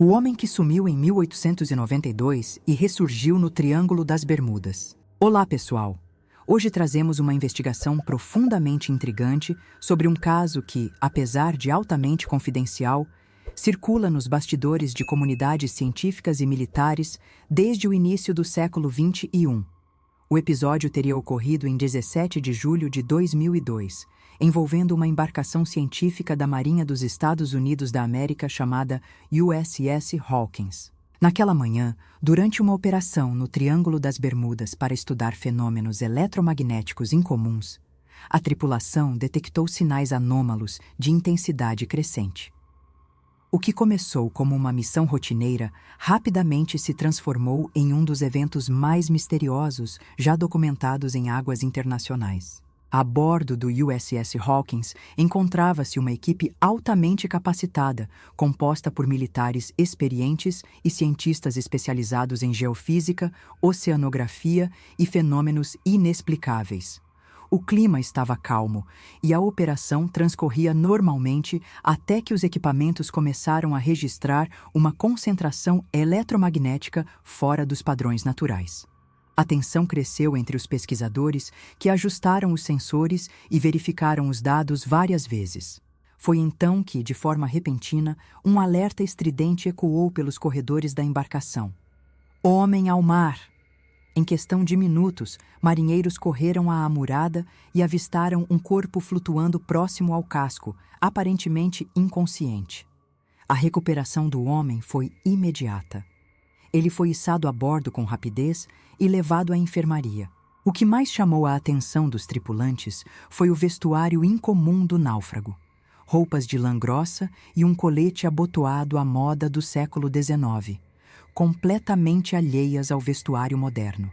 O homem que sumiu em 1892 e ressurgiu no Triângulo das Bermudas. Olá, pessoal! Hoje trazemos uma investigação profundamente intrigante sobre um caso que, apesar de altamente confidencial, circula nos bastidores de comunidades científicas e militares desde o início do século XXI. O episódio teria ocorrido em 17 de julho de 2002, envolvendo uma embarcação científica da Marinha dos Estados Unidos da América chamada USS Hawkins. Naquela manhã, durante uma operação no Triângulo das Bermudas para estudar fenômenos eletromagnéticos incomuns, a tripulação detectou sinais anômalos de intensidade crescente. O que começou como uma missão rotineira rapidamente se transformou em um dos eventos mais misteriosos já documentados em águas internacionais. A bordo do USS Hawkins encontrava-se uma equipe altamente capacitada, composta por militares experientes e cientistas especializados em geofísica, oceanografia e fenômenos inexplicáveis. O clima estava calmo e a operação transcorria normalmente até que os equipamentos começaram a registrar uma concentração eletromagnética fora dos padrões naturais. A tensão cresceu entre os pesquisadores, que ajustaram os sensores e verificaram os dados várias vezes. Foi então que, de forma repentina, um alerta estridente ecoou pelos corredores da embarcação. Homem ao mar! Em questão de minutos, marinheiros correram à amurada e avistaram um corpo flutuando próximo ao casco, aparentemente inconsciente. A recuperação do homem foi imediata. Ele foi içado a bordo com rapidez e levado à enfermaria. O que mais chamou a atenção dos tripulantes foi o vestuário incomum do náufrago. Roupas de lã grossa e um colete abotoado à moda do século XIX, completamente alheias ao vestuário moderno.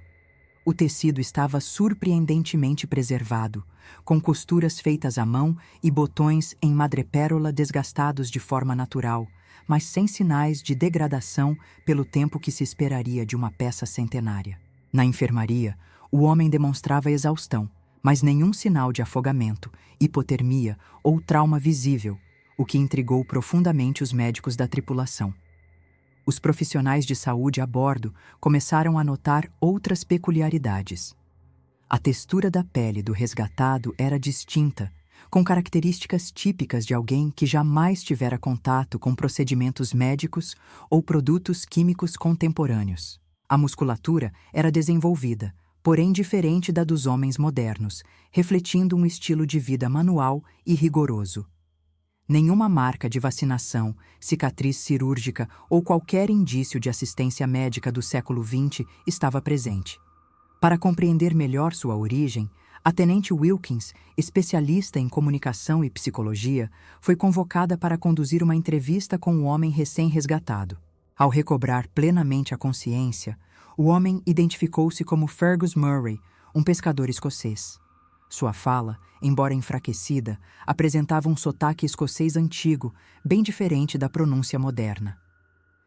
O tecido estava surpreendentemente preservado, com costuras feitas à mão e botões em madrepérola desgastados de forma natural, mas sem sinais de degradação pelo tempo que se esperaria de uma peça centenária. Na enfermaria, o homem demonstrava exaustão, mas nenhum sinal de afogamento, hipotermia ou trauma visível, o que intrigou profundamente os médicos da tripulação. Os profissionais de saúde a bordo começaram a notar outras peculiaridades. A textura da pele do resgatado era distinta, com características típicas de alguém que jamais tivera contato com procedimentos médicos ou produtos químicos contemporâneos. A musculatura era desenvolvida, porém diferente da dos homens modernos, refletindo um estilo de vida manual e rigoroso. Nenhuma marca de vacinação, cicatriz cirúrgica ou qualquer indício de assistência médica do século XX estava presente. Para compreender melhor sua origem, a tenente Wilkins, especialista em comunicação e psicologia, foi convocada para conduzir uma entrevista com o homem recém-resgatado. Ao recobrar plenamente a consciência, o homem identificou-se como Fergus Murray, um pescador escocês. Sua fala, embora enfraquecida, apresentava um sotaque escocês antigo, bem diferente da pronúncia moderna.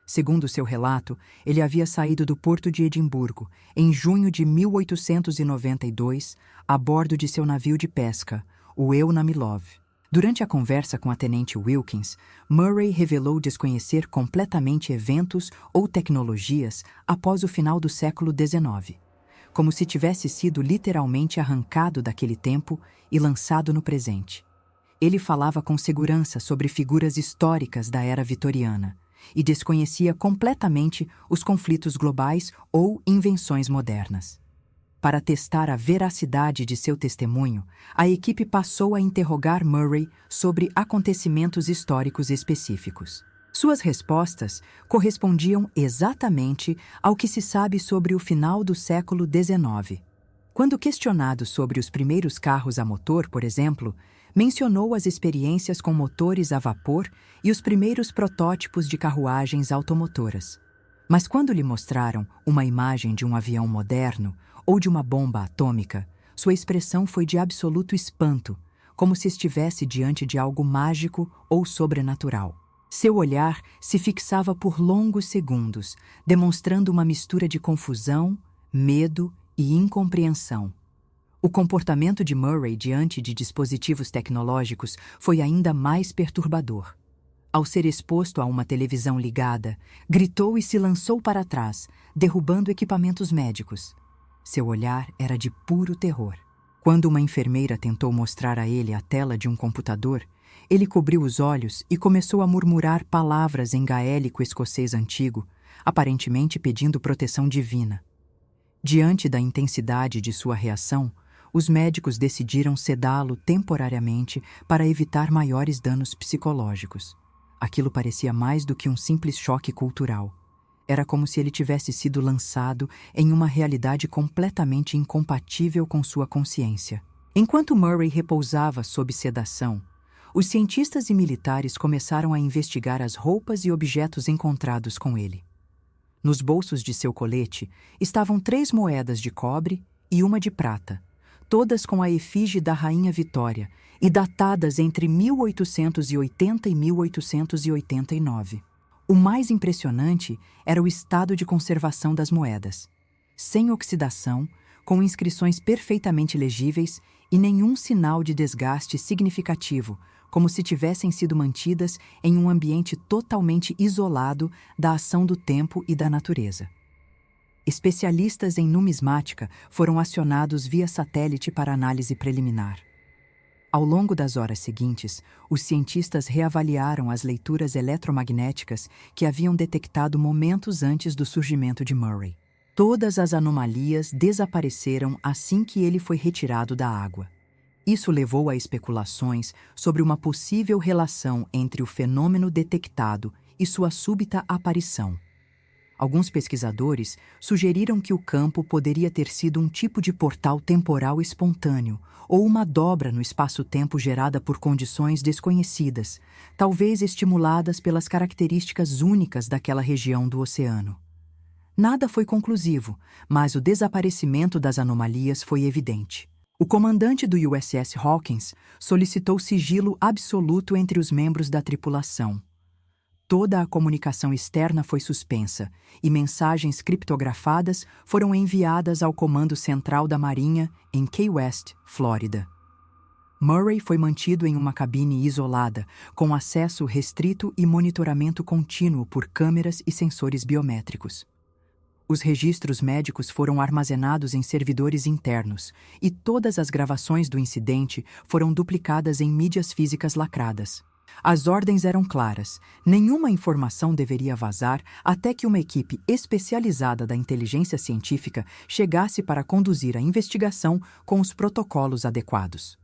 Segundo seu relato, ele havia saído do porto de Edimburgo, em junho de 1892, a bordo de seu navio de pesca, o Euna Milov. Durante a conversa com a tenente Wilkins, Murray revelou desconhecer completamente eventos ou tecnologias após o final do século XIX, como se tivesse sido literalmente arrancado daquele tempo e lançado no presente. Ele falava com segurança sobre figuras históricas da era vitoriana e desconhecia completamente os conflitos globais ou invenções modernas. Para testar a veracidade de seu testemunho, a equipe passou a interrogar Murray sobre acontecimentos históricos específicos. Suas respostas correspondiam exatamente ao que se sabe sobre o final do século XIX. Quando questionado sobre os primeiros carros a motor, por exemplo, mencionou as experiências com motores a vapor e os primeiros protótipos de carruagens automotoras. Mas quando lhe mostraram uma imagem de um avião moderno ou de uma bomba atômica, sua expressão foi de absoluto espanto, como se estivesse diante de algo mágico ou sobrenatural. Seu olhar se fixava por longos segundos, demonstrando uma mistura de confusão, medo e incompreensão. O comportamento de Murray diante de dispositivos tecnológicos foi ainda mais perturbador. Ao ser exposto a uma televisão ligada, gritou e se lançou para trás, derrubando equipamentos médicos. Seu olhar era de puro terror. Quando uma enfermeira tentou mostrar a ele a tela de um computador, ele cobriu os olhos e começou a murmurar palavras em gaélico escocês antigo, aparentemente pedindo proteção divina. Diante da intensidade de sua reação, os médicos decidiram sedá-lo temporariamente para evitar maiores danos psicológicos. Aquilo parecia mais do que um simples choque cultural. Era como se ele tivesse sido lançado em uma realidade completamente incompatível com sua consciência. Enquanto Murray repousava sob sedação, os cientistas e militares começaram a investigar as roupas e objetos encontrados com ele. Nos bolsos de seu colete estavam 3 moedas de cobre e uma de prata, todas com a efígie da Rainha Vitória e datadas entre 1880 e 1889. O mais impressionante era o estado de conservação das moedas. Sem oxidação, com inscrições perfeitamente legíveis e nenhum sinal de desgaste significativo, como se tivessem sido mantidas em um ambiente totalmente isolado da ação do tempo e da natureza. Especialistas em numismática foram acionados via satélite para análise preliminar. Ao longo das horas seguintes, os cientistas reavaliaram as leituras eletromagnéticas que haviam detectado momentos antes do surgimento de Murray. Todas as anomalias desapareceram assim que ele foi retirado da água. Isso levou a especulações sobre uma possível relação entre o fenômeno detectado e sua súbita aparição. Alguns pesquisadores sugeriram que o campo poderia ter sido um tipo de portal temporal espontâneo ou uma dobra no espaço-tempo gerada por condições desconhecidas, talvez estimuladas pelas características únicas daquela região do oceano. Nada foi conclusivo, mas o desaparecimento das anomalias foi evidente. O comandante do USS Hawkins solicitou sigilo absoluto entre os membros da tripulação. Toda a comunicação externa foi suspensa e mensagens criptografadas foram enviadas ao Comando Central da Marinha em Key West, Flórida. Murray foi mantido em uma cabine isolada, com acesso restrito e monitoramento contínuo por câmeras e sensores biométricos. Os registros médicos foram armazenados em servidores internos e todas as gravações do incidente foram duplicadas em mídias físicas lacradas. As ordens eram claras: nenhuma informação deveria vazar até que uma equipe especializada da inteligência científica chegasse para conduzir a investigação com os protocolos adequados.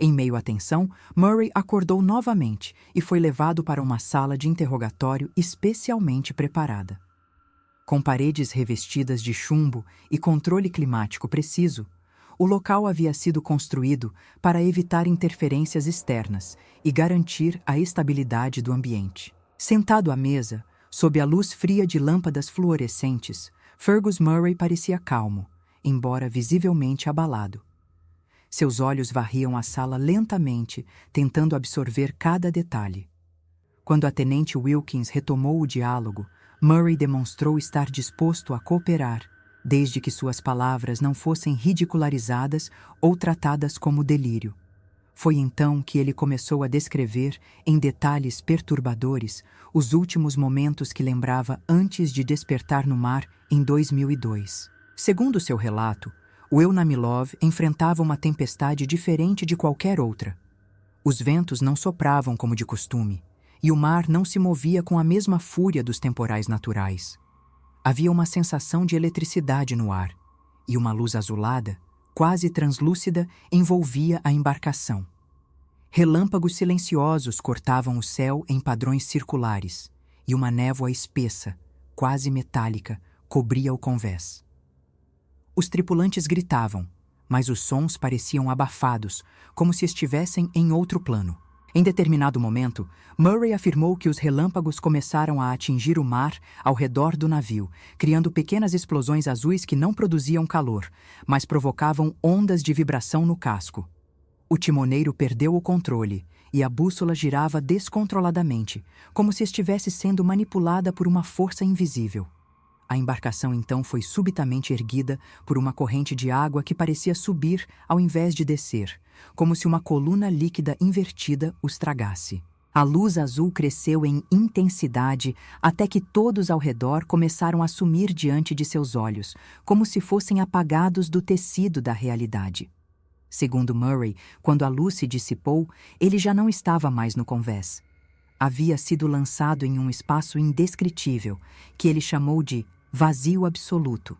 Em meio à tensão, Murray acordou novamente e foi levado para uma sala de interrogatório especialmente preparada. Com paredes revestidas de chumbo e controle climático preciso, o local havia sido construído para evitar interferências externas e garantir a estabilidade do ambiente. Sentado à mesa, sob a luz fria de lâmpadas fluorescentes, Fergus Murray parecia calmo, embora visivelmente abalado. Seus olhos varriam a sala lentamente, tentando absorver cada detalhe. Quando a tenente Wilkins retomou o diálogo, Murray demonstrou estar disposto a cooperar, desde que suas palavras não fossem ridicularizadas ou tratadas como delírio. Foi então que ele começou a descrever, em detalhes perturbadores, os últimos momentos que lembrava antes de despertar no mar em 2002. Segundo seu relato, o Eunamilov enfrentava uma tempestade diferente de qualquer outra. Os ventos não sopravam como de costume, e o mar não se movia com a mesma fúria dos temporais naturais. Havia uma sensação de eletricidade no ar, e uma luz azulada, quase translúcida, envolvia a embarcação. Relâmpagos silenciosos cortavam o céu em padrões circulares, e uma névoa espessa, quase metálica, cobria o convés. Os tripulantes gritavam, mas os sons pareciam abafados, como se estivessem em outro plano. Em determinado momento, Murray afirmou que os relâmpagos começaram a atingir o mar ao redor do navio, criando pequenas explosões azuis que não produziam calor, mas provocavam ondas de vibração no casco. O timoneiro perdeu o controle e a bússola girava descontroladamente, como se estivesse sendo manipulada por uma força invisível. A embarcação então foi subitamente erguida por uma corrente de água que parecia subir ao invés de descer, como se uma coluna líquida invertida os tragasse. A luz azul cresceu em intensidade até que todos ao redor começaram a sumir diante de seus olhos, como se fossem apagados do tecido da realidade. Segundo Murray, quando a luz se dissipou, ele já não estava mais no convés. Havia sido lançado em um espaço indescritível, que ele chamou de vazio absoluto.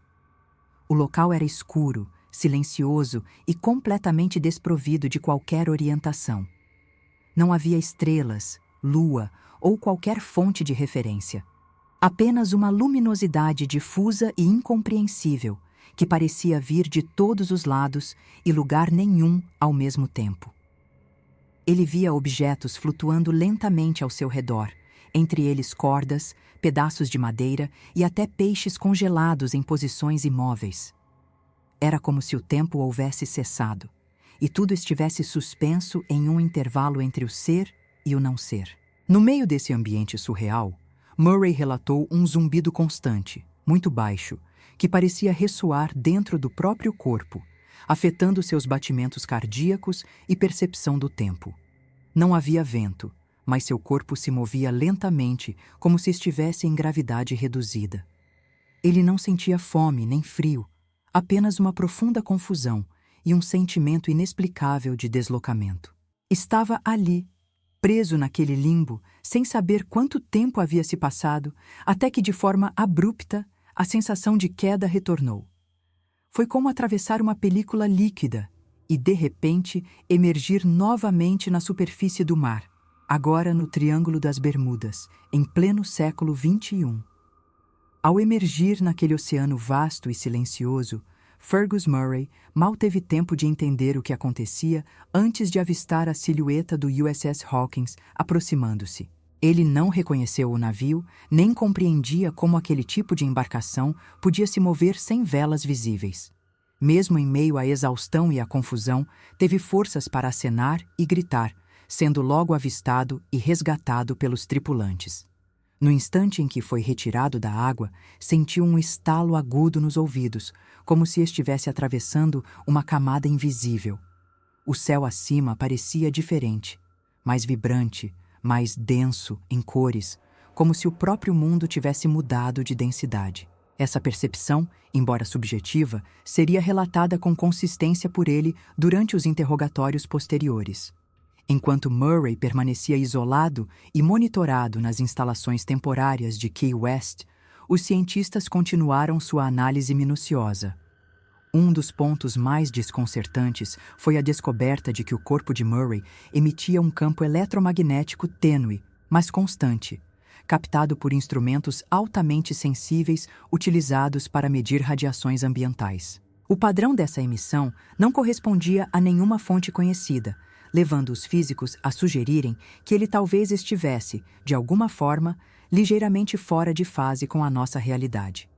O local era escuro, silencioso e completamente desprovido de qualquer orientação. Não havia estrelas, lua ou qualquer fonte de referência. Apenas uma luminosidade difusa e incompreensível, que parecia vir de todos os lados e lugar nenhum ao mesmo tempo. Ele via objetos flutuando lentamente ao seu redor, entre eles cordas, pedaços de madeira e até peixes congelados em posições imóveis. Era como se o tempo houvesse cessado, e tudo estivesse suspenso em um intervalo entre o ser e o não ser. No meio desse ambiente surreal, Murray relatou um zumbido constante, muito baixo, que parecia ressoar dentro do próprio corpo, afetando seus batimentos cardíacos e percepção do tempo. Não havia vento, mas seu corpo se movia lentamente, como se estivesse em gravidade reduzida. Ele não sentia fome nem frio, apenas uma profunda confusão e um sentimento inexplicável de deslocamento. Estava ali, preso naquele limbo, sem saber quanto tempo havia se passado, até que de forma abrupta a sensação de queda retornou. Foi como atravessar uma película líquida e, de repente, emergir novamente na superfície do mar, agora no Triângulo das Bermudas, em pleno século XXI. Ao emergir naquele oceano vasto e silencioso, Fergus Murray mal teve tempo de entender o que acontecia antes de avistar a silhueta do USS Hawkins aproximando-se. Ele não reconheceu o navio, nem compreendia como aquele tipo de embarcação podia se mover sem velas visíveis. Mesmo em meio à exaustão e à confusão, teve forças para acenar e gritar, sendo logo avistado e resgatado pelos tripulantes. No instante em que foi retirado da água, sentiu um estalo agudo nos ouvidos, como se estivesse atravessando uma camada invisível. O céu acima parecia diferente, mais vibrante, mais denso em cores, como se o próprio mundo tivesse mudado de densidade. Essa percepção, embora subjetiva, seria relatada com consistência por ele durante os interrogatórios posteriores. Enquanto Murray permanecia isolado e monitorado nas instalações temporárias de Key West, os cientistas continuaram sua análise minuciosa. Um dos pontos mais desconcertantes foi a descoberta de que o corpo de Murray emitia um campo eletromagnético tênue, mas constante, captado por instrumentos altamente sensíveis utilizados para medir radiações ambientais. O padrão dessa emissão não correspondia a nenhuma fonte conhecida, levando os físicos a sugerirem que ele talvez estivesse, de alguma forma, ligeiramente fora de fase com a nossa realidade.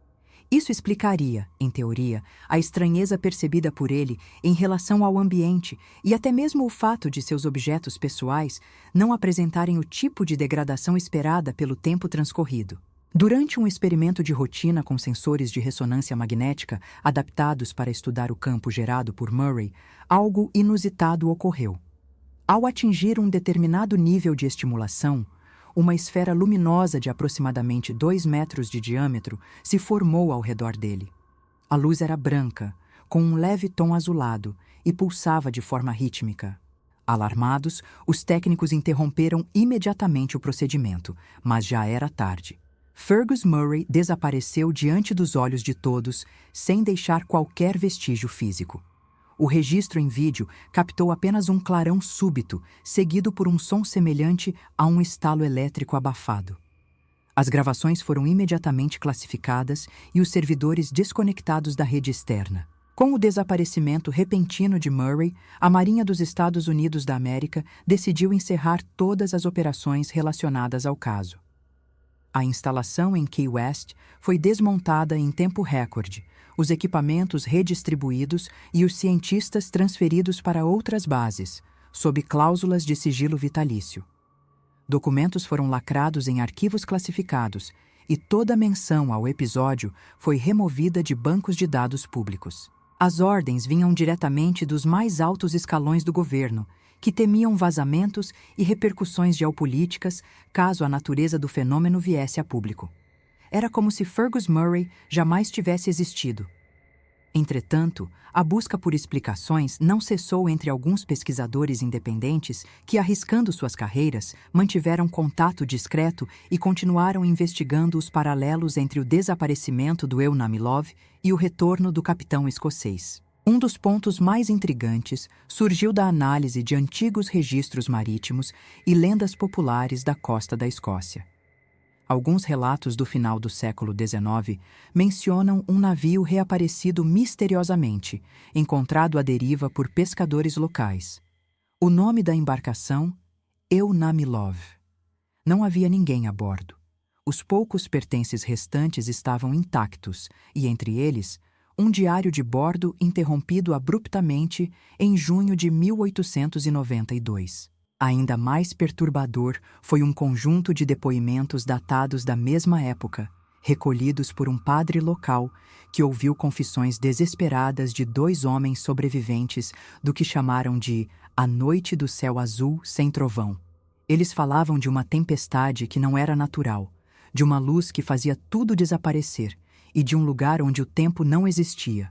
Isso explicaria, em teoria, a estranheza percebida por ele em relação ao ambiente e até mesmo o fato de seus objetos pessoais não apresentarem o tipo de degradação esperada pelo tempo transcorrido. Durante um experimento de rotina com sensores de ressonância magnética adaptados para estudar o campo gerado por Murray, algo inusitado ocorreu. Ao atingir um determinado nível de estimulação, uma esfera luminosa de aproximadamente 2 metros de diâmetro se formou ao redor dele. A luz era branca, com um leve tom azulado, e pulsava de forma rítmica. Alarmados, os técnicos interromperam imediatamente o procedimento, mas já era tarde. Fergus Murray desapareceu diante dos olhos de todos, sem deixar qualquer vestígio físico. O registro em vídeo captou apenas um clarão súbito, seguido por um som semelhante a um estalo elétrico abafado. As gravações foram imediatamente classificadas e os servidores desconectados da rede externa. Com o desaparecimento repentino de Murray, a Marinha dos Estados Unidos da América decidiu encerrar todas as operações relacionadas ao caso. A instalação em Key West foi desmontada em tempo recorde, os equipamentos redistribuídos e os cientistas transferidos para outras bases, sob cláusulas de sigilo vitalício. Documentos foram lacrados em arquivos classificados e toda menção ao episódio foi removida de bancos de dados públicos. As ordens vinham diretamente dos mais altos escalões do governo, que temiam vazamentos e repercussões geopolíticas caso a natureza do fenômeno viesse a público. Era como se Fergus Murray jamais tivesse existido. Entretanto, a busca por explicações não cessou entre alguns pesquisadores independentes que, arriscando suas carreiras, mantiveram contato discreto e continuaram investigando os paralelos entre o desaparecimento do Eu Namilov e o retorno do capitão escocês. Um dos pontos mais intrigantes surgiu da análise de antigos registros marítimos e lendas populares da costa da Escócia. Alguns relatos do final do século XIX mencionam um navio reaparecido misteriosamente, encontrado à deriva por pescadores locais. O nome da embarcação, Eu Namilov. Não havia ninguém a bordo. Os poucos pertences restantes estavam intactos e, entre eles, um diário de bordo interrompido abruptamente em junho de 1892. Ainda mais perturbador foi um conjunto de depoimentos datados da mesma época, recolhidos por um padre local que ouviu confissões desesperadas de 2 homens sobreviventes do que chamaram de A Noite do Céu Azul Sem Trovão. Eles falavam de uma tempestade que não era natural, de uma luz que fazia tudo desaparecer e de um lugar onde o tempo não existia.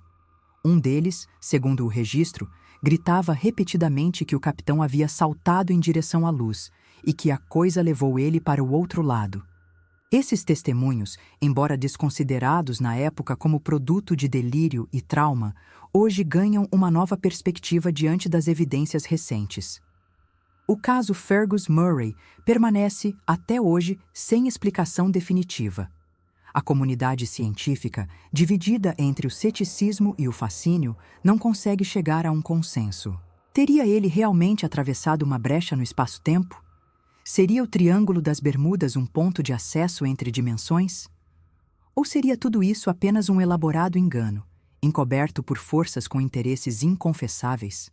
Um deles, segundo o registro, gritava repetidamente que o capitão havia saltado em direção à luz e que a coisa levou ele para o outro lado. Esses testemunhos, embora desconsiderados na época como produto de delírio e trauma, hoje ganham uma nova perspectiva diante das evidências recentes. O caso Fergus Murray permanece, até hoje, sem explicação definitiva. A comunidade científica, dividida entre o ceticismo e o fascínio, não consegue chegar a um consenso. Teria ele realmente atravessado uma brecha no espaço-tempo? Seria o Triângulo das Bermudas um ponto de acesso entre dimensões? Ou seria tudo isso apenas um elaborado engano, encoberto por forças com interesses inconfessáveis?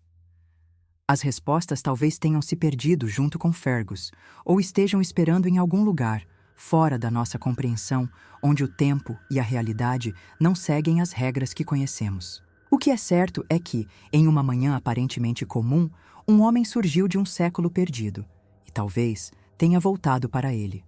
As respostas talvez tenham se perdido junto com Fergus, ou estejam esperando em algum lugar, fora da nossa compreensão, onde o tempo e a realidade não seguem as regras que conhecemos. O que é certo é que, em uma manhã aparentemente comum, um homem surgiu de um século perdido, e talvez tenha voltado para ele.